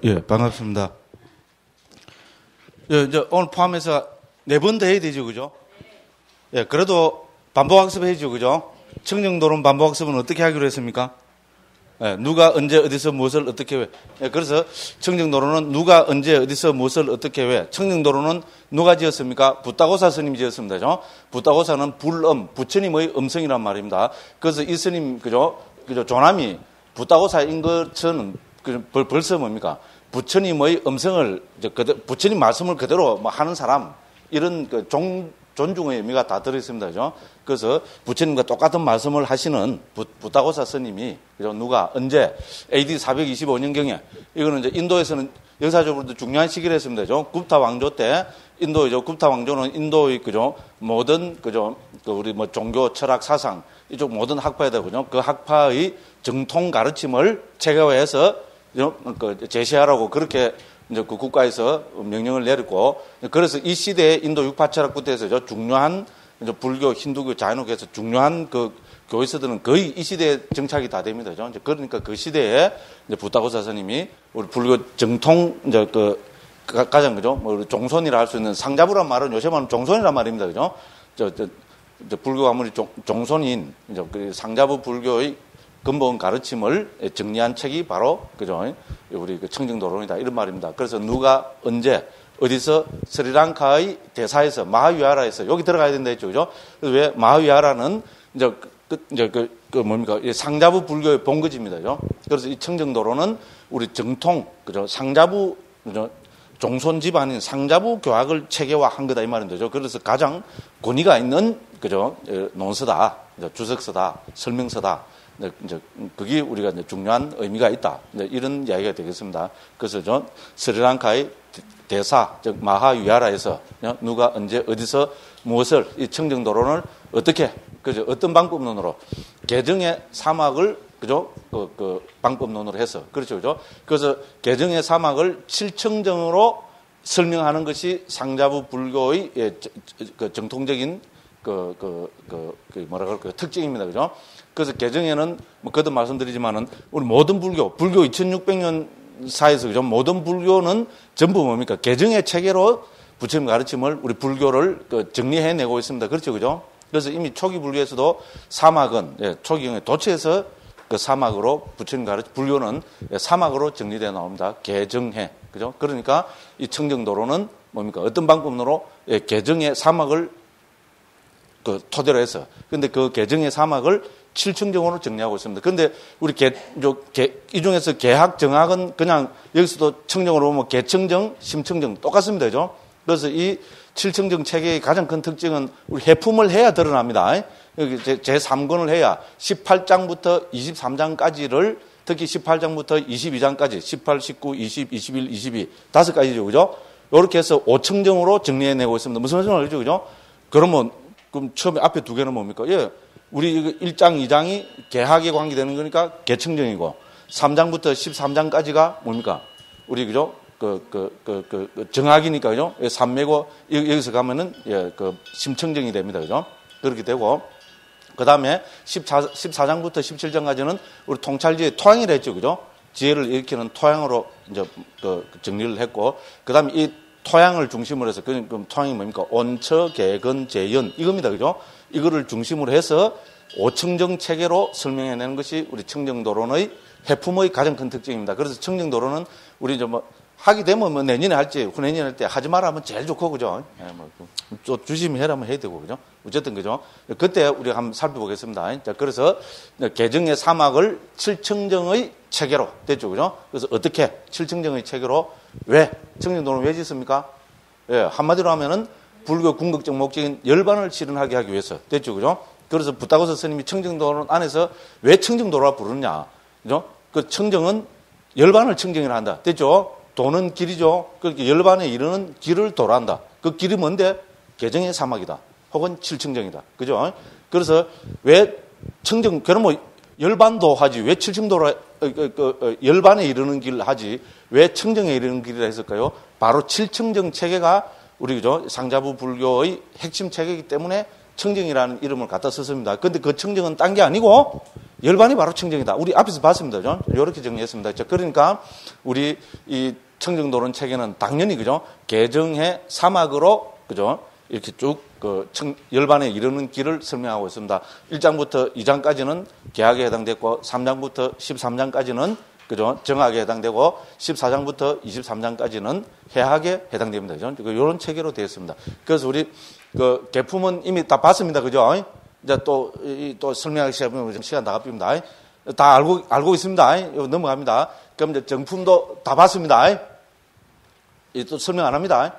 예, 반갑습니다. 예, 이제 오늘 포함해서 4번 더 해야 되죠, 그죠? 예, 그래도 반복학습 해야죠, 그죠? 청정도론 반복학습은 어떻게 하기로 했습니까? 예, 누가 언제 어디서 무엇을 어떻게 왜. 예, 그래서 청정도로는 누가 언제 어디서 무엇을 어떻게 왜. 청정도로는 누가 지었습니까? 붓다고사 스님이 지었습니다. 그죠? 붓다고사는 불음, 부처님의 음성이란 말입니다. 그래서 이 스님, 그죠? 조남이 붓다고사인 것은 벌써 뭡니까? 부처님의 음성을, 부처님 말씀을 그대로 하는 사람, 이런 존중의 의미가 다 들어있습니다. 그죠? 그래서 부처님과 똑같은 말씀을 하시는 붓다고사 스님이, 그죠? 누가, 언제, AD 425년경에, 이거는 이제 인도에서는 역사적으로도 중요한 시기를 했습니다. 그죠? 굽타 왕조 때, 인도이죠. 굽타 왕조는 인도의, 그죠? 모든, 그죠? 우리 종교, 철학, 사상, 이쪽 모든 학파에다, 그죠? 그 학파의 정통 가르침을 체계화해서 제시하라고 그렇게 이제 그 국가에서 명령을 내렸고, 그래서 이 시대에 인도 육파철학부터해서 중요한 이제 불교, 힌두교, 자유교에서 중요한 그 교회서들은 거의 이 시대에 정착이 다 됩니다. 그러니까 그 시대에 이제 붓다고사 스님이 우리 불교 정통 이제 가장 그죠? 종손이라 할 수 있는 상자부란 말은 요새 말은 종손이란 말입니다. 그죠? 불교가 아무리 종손인 이제 그 상자부 불교의 근본 가르침을 정리한 책이 바로, 그죠? 우리 청정도론이다. 이런 말입니다. 그래서 누가, 언제, 어디서 스리랑카의 대사에서, 마하위하라에서, 여기 들어가야 된다 했죠. 그죠? 그래서 왜 마하위하라는, 뭡니까? 상자부 불교의 본거지입니다. 그죠? 그래서 이 청정도론은 우리 정통, 그죠? 상자부, 그죠? 종손 집안인 상자부 교학을 체계화한 거다. 이 말인데죠. 그래서 가장 권위가 있는, 그죠? 논서다. 주석서다. 설명서다. 이제 그게 우리가 이제 중요한 의미가 있다. 이런 이야기가 되겠습니다. 그래서 스리랑카의 대사, 즉 마하위하라에서 누가 언제 어디서 무엇을 이 청정도론을 어떻게, 그죠? 어떤 방법론으로 개정의 사막을, 그죠? 그 방법론으로 해서, 그렇죠, 그죠? 그래서 개정의 사막을 칠청정으로 설명하는 것이 상자부 불교의 그 정통적인 뭐라 그럴까요? 특징입니다, 그죠? 그래서 개정에는 거듭 말씀드리지만은 우리 모든 불교 2600년 사이에서, 그죠? 모든 불교는 전부 뭡니까? 개정의 체계로 부처님 가르침을 우리 불교를 정리해내고 있습니다. 그렇죠, 그죠? 그래서 이미 초기 불교에서도 사막은 초기경에 도처에서 그 사막으로 부처님 가르침 불교는 사막으로 정리되어 나옵니다. 개정해, 그죠? 그러니까 이 청정도로는 뭡니까? 어떤 방법으로 개정의 사막을 토대로 해서, 근데 그 개정의 사막을 7청정으로 정리하고 있습니다. 그런데 우리 이 중에서 개학, 정학은 그냥 여기서도 청정으로 보면 개청정, 심청정 똑같습니다. 그죠? 그래서 이 7청정 체계의 가장 큰 특징은 우리 해품을 해야 드러납니다. 여기 제3권을 해야 18장부터 23장까지를, 특히 18장부터 22장까지, 18, 19, 20, 21, 22, 5가지죠. 그죠? 이렇게 해서 5청정으로 정리해내고 있습니다. 무슨 말인지 알죠? 그죠? 그러면 처음에 앞에 2개는 뭡니까? 예. 우리 1장, 2장이 개학에 관계되는 거니까 개청정이고, 3장부터 13장까지가 뭡니까? 우리, 그죠? 정학이니까, 그죠? 삼매고, 여기서 가면은, 심청정이 됩니다. 그죠? 그렇게 되고, 그 다음에 14장부터 17장까지는 우리 통찰지의 토양이라 했죠. 그죠? 지혜를 일으키는 토양으로 이제, 정리를 했고, 그 다음에 이 토양을 중심으로 해서, 그럼 토양이 뭡니까? 온처, 개근, 재연, 이겁니다. 그죠? 이거를 중심으로 해서 5청정 체계로 설명해내는 것이 우리 청정도론의 해품의 가장 큰 특징입니다. 그래서 청정도론은 우리 하게 되면 내년에 할지, 후내년에 할 때 하지 마라 하면 제일 좋고, 그죠? 또 주심해라 하면 해야 되고, 그죠? 어쨌든, 그죠? 그때 우리가 한번 살펴보겠습니다. 자, 그래서 개정의 사막을 7청정의 체계로 됐죠, 그죠? 그래서 어떻게 7청정의 체계로 왜 청정도론 왜 짓습니까? 예, 한마디로 하면은 불교 궁극적 목적인 열반을 실현하게 하기 위해서 됐죠, 그죠? 그래서 붓다고사 스님이 청정도론 안에서 왜 청정도로라 부르느냐, 그죠? 그 청정은 열반을 청정이라 한다, 됐죠? 도는 길이죠. 그렇게 열반에 이르는 길을 도란다. 그 길이 뭔데? 개정의 사막이다. 혹은 칠청정이다. 그죠? 그래서 왜 청정, 그럼 열반도 하지. 왜 칠청도로, 열반에 이르는 길을 하지. 왜 청정에 이르는 길이라 했을까요? 바로 칠청정 체계가 우리, 그죠? 상자부 불교의 핵심 체계이기 때문에 청정이라는 이름을 갖다 썼습니다. 근데 그 청정은 딴 게 아니고 열반이 바로 청정이다. 우리 앞에서 봤습니다. 그죠? 이렇게 정리했습니다. 그러니까 우리 이 청정도론 체계는 당연히 그죠? 개정해 사막으로 그죠? 이렇게 쭉 열반에 이르는 길을 설명하고 있습니다. 1장부터 2장까지는 계약에 해당됐고 3장부터 13장까지는 그죠? 정학에 해당되고 14장부터 23장까지는 해학에 해당됩니다. 그죠? 이런 체계로 되어 있습니다. 그래서 우리 개품은 이미 다 봤습니다. 그죠? 이제 또 설명하기 시작하면 시간 나갑니다. 다 알고 있습니다. 넘어갑니다. 그럼 이제 정품도 다 봤습니다. 또 설명 안 합니다.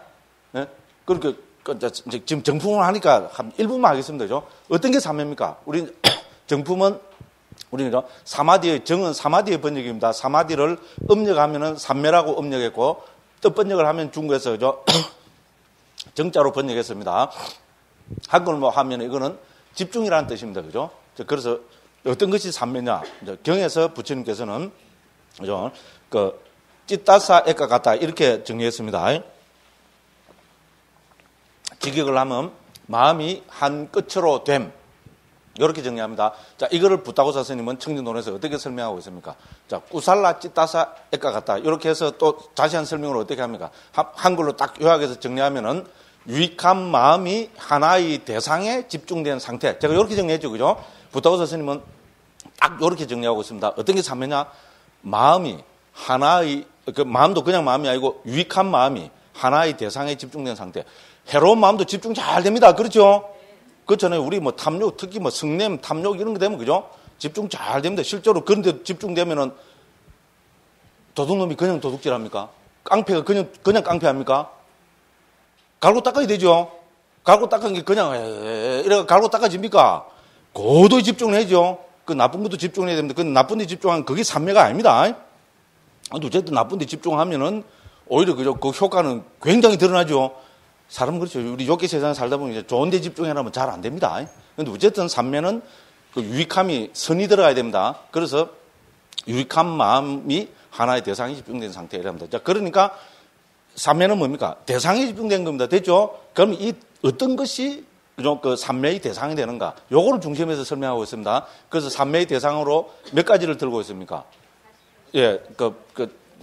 네? 그러니까 이제 지금 정품을 하니까 한 1분만 하겠습니다. 그죠? 어떤 게 삼매입니까? 우리 정품은 우리는 사마디의 정은 사마디의 번역입니다. 사마디를 음력하면은 삼매라고 음력했고 뜻번역을 하면 중국에서 그죠? 정자로 번역했습니다. 한글로 하면 이거는 집중이라는 뜻입니다. 그죠? 그래서 어떤 것이 삼매냐? 경에서 부처님께서는 그죠? 찌따사 액과 같다 이렇게 정리했습니다. 직역을 하면 마음이 한 끝으로 됨. 이렇게 정리합니다. 자, 이거를 부타고사 스님은 청정도론에서 어떻게 설명하고 있습니까? 자, 꾸살라 찌따사 액과 같다. 이렇게 해서 또 자세한 설명을 어떻게 합니까? 한글로 딱 요약해서 정리하면은 유익한 마음이 하나의 대상에 집중된 상태. 제가 이렇게 정리했죠. 그죠? 부타고사 스님은 딱 이렇게 정리하고 있습니다. 어떤 게 삼매냐? 마음이 하나의, 마음도 그냥 마음이 아니고 유익한 마음이 하나의 대상에 집중된 상태. 해로운 마음도 집중 잘 됩니다. 그렇죠? 그렇잖아요. 우리 뭐 탐욕, 특히 뭐 성냄, 탐욕 이런 거 되면 그죠? 집중 잘 됩니다. 실제로 그런 데 집중되면은 도둑놈이 그냥 도둑질 합니까? 깡패가 그냥 깡패 합니까? 갈고 닦아야 되죠? 갈고 닦은 게 그냥, 이래가 갈고 닦아집니까? 고도의 집중을 해야죠. 그 나쁜 것도 집중해야 됩니다. 그 나쁜 데 집중하면 그게 삼매가 아닙니다. 어쨌든 나쁜 데 집중하면은 오히려 그죠? 그 효과는 굉장히 드러나죠. 사람은 그렇죠. 우리 욕기 세상에 살다 보면 이제 좋은 데 집중해라면 잘 안 됩니다. 근데 어쨌든 삼매는 그 유익함이 선이 들어가야 됩니다. 그래서 유익한 마음이 하나의 대상에 집중된 상태랍니다. 자, 그러니까 삼매는 뭡니까? 대상에 집중된 겁니다. 됐죠? 그럼 이 어떤 것이 그 삼매의 대상이 되는가? 요거를 중심에서 설명하고 있습니다. 그래서 삼매의 대상으로 몇 가지를 들고 있습니까? 예,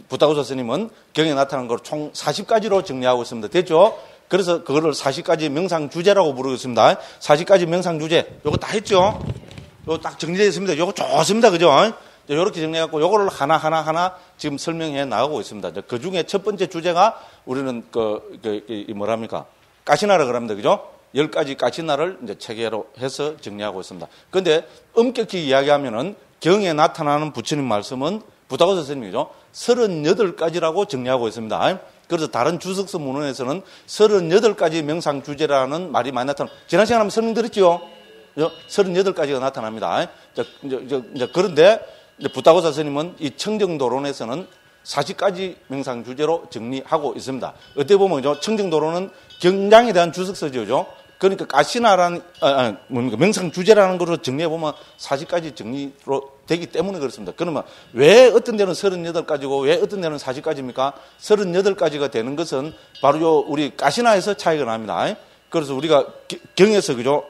부타고사 스님은 경에 나타난 걸 총 40가지로 정리하고 있습니다. 됐죠? 그래서 그거를 40가지 명상 주제라고 부르고 있습니다. 40가지 명상 주제. 요거 다 했죠? 요거 딱 정리되어 있습니다. 요거 좋습니다. 그죠? 요렇게 정리해갖고 요거를 하나 지금 설명해 나가고 있습니다. 그 중에 첫 번째 주제가 우리는 뭐랍니까? 까시나라 그럽니다. 그죠? 10가지 까시나를 이제 체계로 해서 정리하고 있습니다. 근데 엄격히 이야기하면은 경에 나타나는 부처님 말씀은 부타고사 스님이죠. 38가지라고 정리하고 있습니다. 그래서 다른 주석서 문헌에서는 38가지 명상 주제라는 말이 많이 나타납니다. 지난 시간에 한번 설명드렸죠? 38가지가 나타납니다. 그런데 부타고사 스님은 이 청정도론에서는 40가지 명상 주제로 정리하고 있습니다. 어떻게 보면 청정도론은 경장에 대한 주석서죠. 그러니까 까시나라는 명상 주제라는 것으로 정리해 보면 40가지 정리로 되기 때문에 그렇습니다. 그러면 왜 어떤 데는 38가지고 왜 어떤 데는 40가지입니까? 38가지가 되는 것은 바로 요 우리 까시나에서 차이가 납니다. 그래서 우리가 경에서 그죠?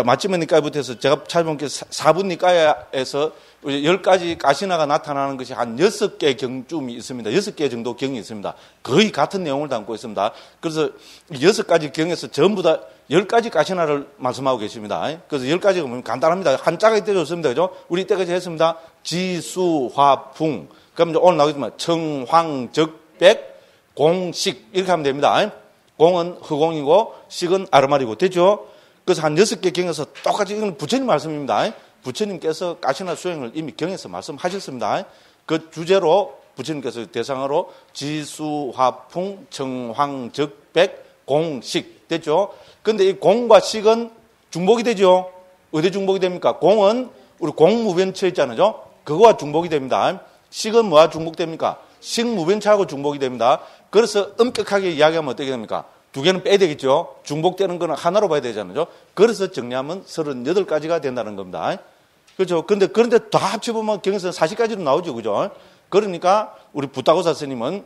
마침의 니까이부터 해서 제가 찾아본 게 사분 니까야에서 10가지 까시나가 나타나는 것이 한 6개 경쯤이 있습니다. 6개 정도 경이 있습니다. 거의 같은 내용을 담고 있습니다. 그래서 6가지 경에서 전부 다 10가지 까시나를 말씀하고 계십니다. 그래서 10가지가 보면 간단합니다. 한자가 이때 좋습니다. 그죠? 우리 이때까지 했습니다. 지수화풍. 그럼 이제 오늘 나오겠지만 청황적백 공식 이렇게 하면 됩니다. 공은 허공이고 식은 아르마리고 됐죠? 그래서 한 6개 경에서 똑같이 이건 부처님 말씀입니다. 부처님께서 까시나 수행을 이미 경에서 말씀하셨습니다. 그 주제로 부처님께서 대상으로 지수화풍 청황적백 공식 됐죠? 근데 이 공과 식은 중복이 되죠? 어디 중복이 됩니까? 공은 우리 공무변처 있잖아요. 그거와 중복이 됩니다. 식은 뭐와 중복됩니까? 식무변처하고 중복이 됩니다. 그래서 엄격하게 이야기하면 어떻게 됩니까? 두 개는 빼야 되겠죠? 중복되는 거는 하나로 봐야 되잖아요. 그래서 정리하면 38가지가 된다는 겁니다. 그렇죠? 그런데 다 합쳐보면 경에서 40가지로 나오죠. 그죠? 그러니까 우리 부타고사 스님은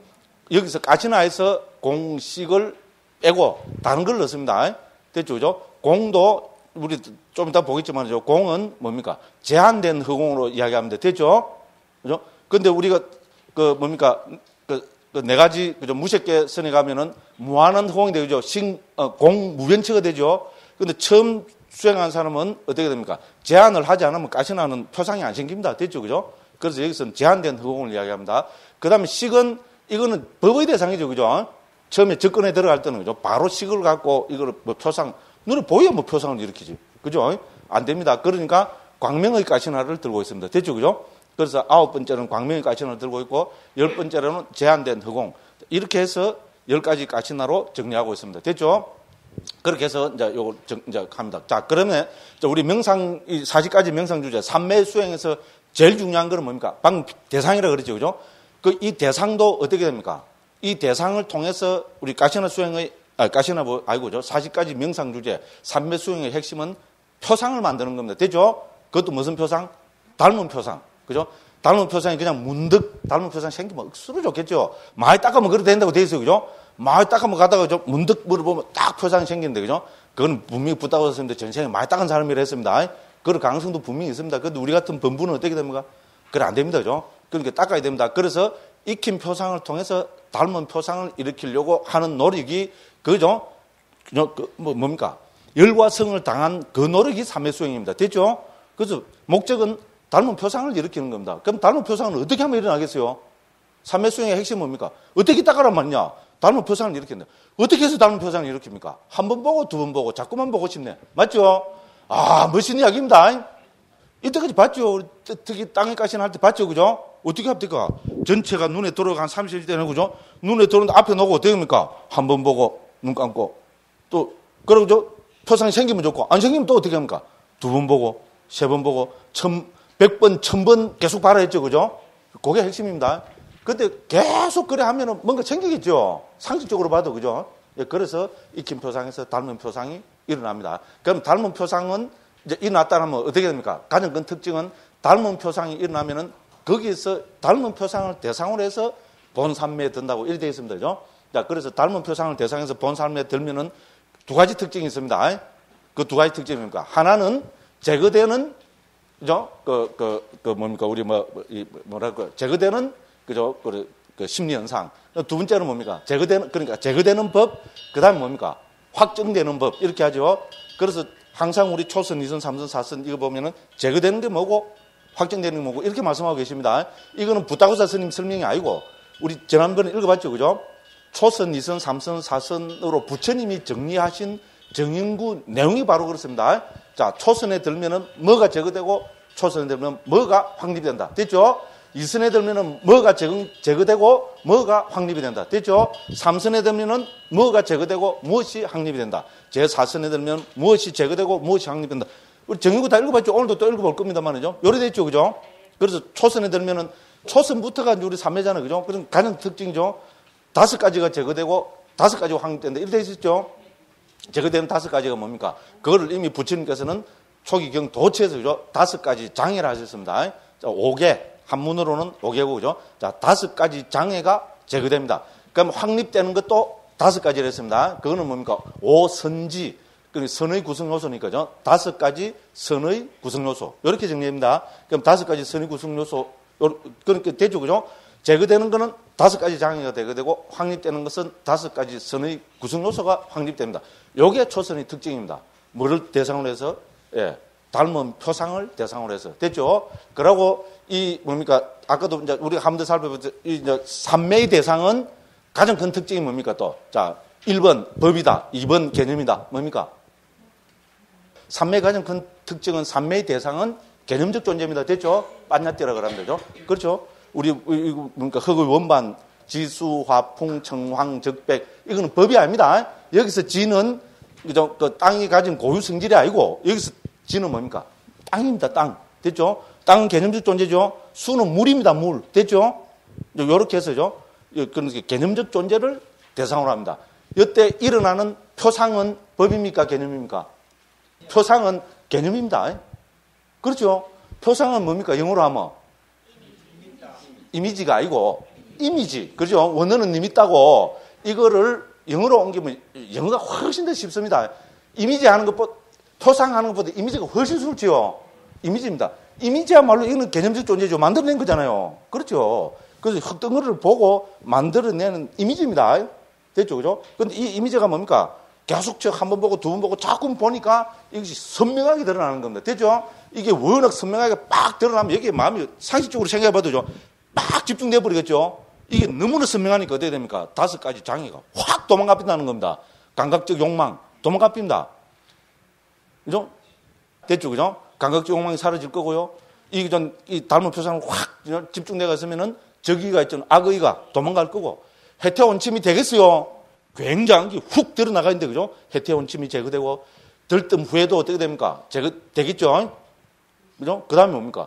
여기서 까시나에서 공식을 빼고 다른 걸 넣습니다. 됐죠? 그죠? 공도 우리 좀 이따 보겠지만요. 공은 뭡니까? 제한된 허공으로 이야기하면 됐죠? 그죠? 근데 우리가 그 뭡니까? 그 네 가지 그죠? 무색계 선에 가면은 무한한 허공이 되죠. 공 무변치가 되죠. 근데 처음 수행한 사람은 어떻게 됩니까? 제한을 하지 않으면 가시나는 표상이 안 생깁니다. 됐죠? 그죠? 그래서 여기서는 제한된 허공을 이야기합니다. 그 다음에 식은, 이거는 법의 대상이죠. 그죠? 처음에 접근에 들어갈 때는, 그죠? 바로 식을 갖고 이거를 뭐 표상, 눈에 보여 뭐 표상을 일으키지. 그죠? 안 됩니다. 그러니까 광명의 가시나를 들고 있습니다. 됐죠? 그죠? 그래서 9번째는 광명의 가시나를 들고 있고, 10번째로는 제한된 허공. 이렇게 해서 10가지 가시나로 정리하고 있습니다. 됐죠? 그렇게 해서 이제 요걸 이제 합니다. 자, 그러면 우리 명상, 이 40가지 명상 주제, 삼매 수행에서 제일 중요한 거는 뭡니까? 방금 대상이라 그랬죠. 그죠? 이 대상도 어떻게 됩니까? 이 대상을 통해서 우리 가시나 수행의, 가시나 뭐, 아이고죠. 40가지 명상 주제, 삼매 수행의 핵심은 표상을 만드는 겁니다. 됐죠? 그것도 무슨 표상? 닮은 표상. 그죠? 닮은 표상이 그냥 문득 닮은 표상 생기면 억수로 좋겠죠? 많이 닦으면 그래도 된다고 돼 있어요. 그죠? 많이 닦으면 가다가 좀 문득 물어보면 딱 표상이 생기는데, 그죠? 그건 분명히 부탁을 했습니다. 전생에 많이 닦은 사람이라 했습니다. 그럴 가능성도 분명히 있습니다. 그런데 우리 같은 범부는 어떻게 됩니까? 그래, 안 됩니다. 그죠? 그러니까 닦아야 됩니다. 그래서 익힌 표상을 통해서 닮은 표상을 일으키려고 하는 노력이, 그죠? 뭡니까? 열과 성을 당한 그 노력이 삼매수행입니다. 됐죠? 그래서 목적은 닮은 표상을 일으키는 겁니다. 그럼 닮은 표상은 어떻게 하면 일어나겠어요? 삼매수행의 핵심은 뭡니까? 어떻게 닦아란 말이냐? 닮은 표상을 일으킨다. 어떻게 해서 닮은 표상을 일으킵니까? 한 번 보고 두 번 보고 자꾸만 보고 싶네. 맞죠? 아, 멋있는 이야기입니다. 이때까지 봤죠? 특히 땅에 가시나 할 때 봤죠? 그죠? 어떻게 합니까? 전체가 눈에 들어가 한 30일 때는, 그죠? 눈에 들어오는데 앞에 놓고 어떻게 합니까? 한 번 보고 눈 감고 또 그러고 표상이 생기면 좋고 안 생기면 또 어떻게 합니까? 두 번 보고 세 번 보고 100번, 1000번 계속 봐라 했죠. 그죠? 그게 핵심입니다. 근데 계속 그래 하면은 뭔가 생기겠죠. 상식적으로 봐도. 그죠? 예, 그래서 익힌 표상에서 닮은 표상이 일어납니다. 그럼 닮은 표상은 이제 일어났다 하면 어떻게 됩니까? 가장 큰 특징은 닮은 표상이 일어나면은 거기에서 닮은 표상을 대상으로 해서 본삼매에 든다고 이렇게 되어 있습니다. 그죠? 자, 그래서 닮은 표상을 대상에서 본삼매에 들면은 두 가지 특징이 있습니다. 그 두 가지 특징입니까? 하나는 제거되는, 그죠? 뭡니까? 우리 뭐랄까? 제거되는, 그죠? 그 심리 현상. 두 번째는 뭡니까? 그러니까 제거되는 법, 그 다음에 뭡니까? 확정되는 법. 이렇게 하죠. 그래서 항상 우리 초선, 2선, 3선, 4선 이거 보면은 제거되는 게 뭐고 확정되는 게 뭐고 이렇게 말씀하고 계십니다. 이거는 부타고사 스님 설명이 아니고 우리 지난번에 읽어봤죠. 그죠? 초선, 2선, 3선, 4선으로 부처님이 정리하신 정인구 내용이 바로 그렇습니다. 자, 초선에 들면은 뭐가 제거되고 초선에 들면 뭐가 확립이 된다. 됐죠? 2선에 들면은 뭐가 제거되고 뭐가 확립이 된다. 됐죠? 3선에 들면은 뭐가 제거되고 무엇이 확립이 된다. 제4선에 들면 무엇이 제거되고 무엇이 확립이 된다. 우리 정인구 다 읽어봤죠? 오늘도 또 읽어볼 겁니다. 말이죠. 요래 됐죠? 그죠? 그래서 초선에 들면은 초선부터가 우리 삼매잖아요. 그죠? 그런 가장 특징이죠. 5가지가 제거되고 5가지가 확립된다. 이렇게 되어 있었죠? 제거되는 5가지가 뭡니까? 그거를 이미 부처님께서는 초기경 도처에서, 그죠? 5가지 장애를 하셨습니다. 자, 5개. 한문으로는 5개고, 그죠? 자, 5가지 장애가 제거됩니다. 그럼 확립되는 것도 5가지를 했습니다. 그거는 뭡니까? 5선지. 그러니까 선의 구성 요소니까죠. 5가지 선의 구성 요소. 이렇게 정리합니다. 그럼 5가지 선의 구성 요소. 그러니까 되죠, 그죠? 제거되는 거는 5가지 장애가 제거되고 확립되는 것은 5가지 선의 구성 요소가 확립됩니다. 요게 초선의 특징입니다. 뭐를 대상으로 해서? 예. 닮은 표상을 대상으로 해서. 됐죠? 그러고 뭡니까? 아까도 이제 우리가 한 번 더 살펴보죠. 이제 삼매의 대상은 가장 큰 특징이 뭡니까 또? 자, 1번 법이다. 2번 개념이다. 뭡니까? 삼매의 가장 큰 특징은 삼매의 대상은 개념적 존재입니다. 됐죠? 빤야띠라 그러면 되죠? 그렇죠? 우리, 뭡니까? 흙의 원반, 지수, 화풍, 청황, 적백. 이거는 법이 아닙니다. 여기서 지는, 그죠? 그 땅이 가진 고유 성질이 아니고, 여기서 지는 뭡니까? 땅입니다. 땅. 됐죠? 땅은 개념적 존재죠. 수는 물입니다. 물. 됐죠? 요렇게 해서죠. 그러니까 개념적 존재를 대상으로 합니다. 이때 일어나는 표상은 법입니까? 개념입니까? 표상은 개념입니다. 그렇죠? 표상은 뭡니까? 영어로 하면 이미지가 아니고 이미지. 그렇죠? 원어는 이미지다고 이거를 영어로 옮기면 영어가 훨씬 더 쉽습니다. 이미지 하는 것보다 표상하는 것보다 이미지가 훨씬 술지요. 이미지입니다. 이미지야말로 이거는 개념적 존재죠. 만들어낸 거잖아요. 그렇죠. 그래서 흙덩어리를 보고 만들어내는 이미지입니다. 됐죠, 그죠? 근데 이 이미지가 뭡니까? 계속 한 번 보고 두 번 보고 자꾸 보니까 이것이 선명하게 드러나는 겁니다. 됐죠? 이게 워낙 선명하게 빡 드러나면 여기에 마음이 상식적으로 생각해 봐도죠. 빡 집중돼 버리겠죠? 이게 너무나 선명하니까 어떻게 됩니까? 5가지 장애가 확 도망갑니다 겁니다. 감각적 욕망, 도망갑니다. 그죠? 됐죠, 그죠? 감각적 욕망이 사라질 거고요. 이 닮은 표상을 확 집중되어 있으면은 적의가 있잖아요. 악의가 도망갈 거고. 해태 원침이 되겠어요? 굉장히 훅 드러나가 있는데, 그죠? 해태 원침이 제거되고, 들뜸 후에도 어떻게 됩니까? 제거되겠죠? 그죠? 그 다음에 뭡니까?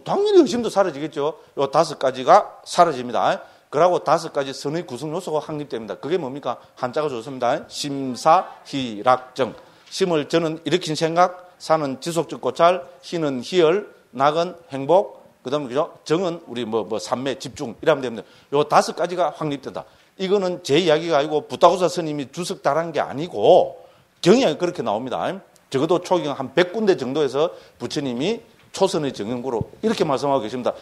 당연히 의심도 사라지겠죠? 요 5가지가 사라집니다. 그러고 5가지 선의 구성 요소가 확립됩니다. 그게 뭡니까? 한자가 좋습니다. 심사희락정. 심을 저는 일으킨 생각, 사는 지속적 고찰, 희는 희열, 낙은 행복, 그 다음에, 그죠? 정은 우리 삼매, 집중, 이러면 됩니다. 요 5가지가 확립된다. 이거는 제 이야기가 아니고 부타고사 스님이 주석달한 게 아니고 경향이 그렇게 나옵니다. 적어도 초경 한 100군데 정도에서 부처님이 초선의 정형구로 이렇게 말씀하고 계십니다.